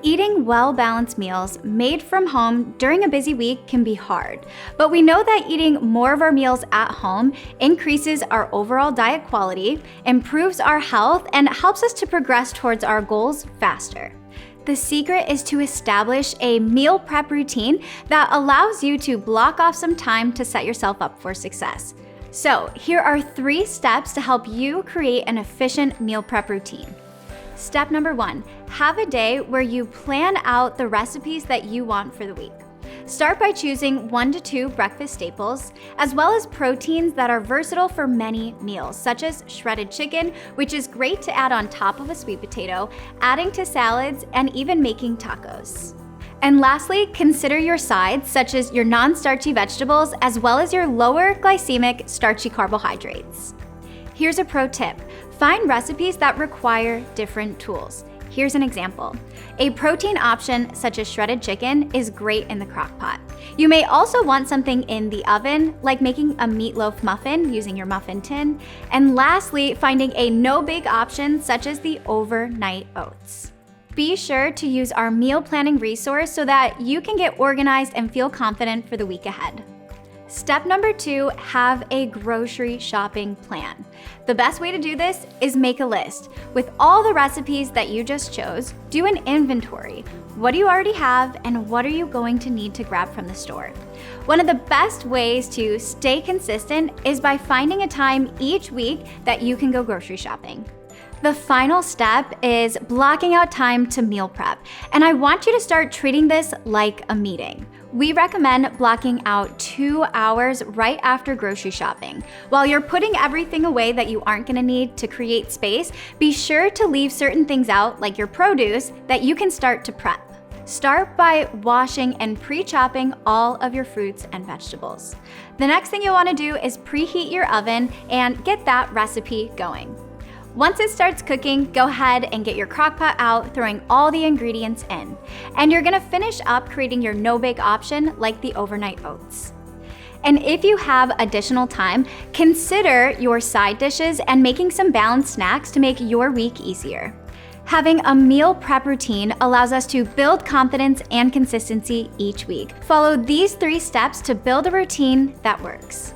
Eating well-balanced meals made from home during a busy week can be hard, but we know that eating more of our meals at home increases our overall diet quality, improves our health, and helps us to progress towards our goals faster. The secret is to establish a meal prep routine that allows you to block off some time to set yourself up for success. So, here are 3 steps to help you create an efficient meal prep routine. Step number 1, have a day where you plan out the recipes that you want for the week. Start by choosing 1 to 2 breakfast staples, as well as proteins that are versatile for many meals, such as shredded chicken, which is great to add on top of a sweet potato, adding to salads, and even making tacos. And lastly, consider your sides, such as your non-starchy vegetables, as well as your lower glycemic starchy carbohydrates. Here's a pro tip. Find recipes that require different tools. Here's an example. A protein option such as shredded chicken is great in the crock pot. You may also want something in the oven, like making a meatloaf muffin using your muffin tin. And lastly, finding a no-bake option such as the overnight oats. Be sure to use our meal planning resource so that you can get organized and feel confident for the week ahead. Step number 2, have a grocery shopping plan. The best way to do this is make a list. With all the recipes that you just chose, do an inventory. What do you already have and what are you going to need to grab from the store? One of the best ways to stay consistent is by finding a time each week that you can go grocery shopping. The final step is blocking out time to meal prep, and I want you to start treating this like a meeting. We recommend blocking out 2 hours right after grocery shopping. While you're putting everything away that you aren't gonna need to create space, be sure to leave certain things out, like your produce, that you can start to prep. Start by washing and pre-chopping all of your fruits and vegetables. The next thing you'll wanna do is preheat your oven and get that recipe going. Once it starts cooking, go ahead and get your crock pot out, throwing all the ingredients in. And you're gonna finish up creating your no-bake option like the overnight oats. And if you have additional time, consider your side dishes and making some balanced snacks to make your week easier. Having a meal prep routine allows us to build confidence and consistency each week. Follow these 3 steps to build a routine that works.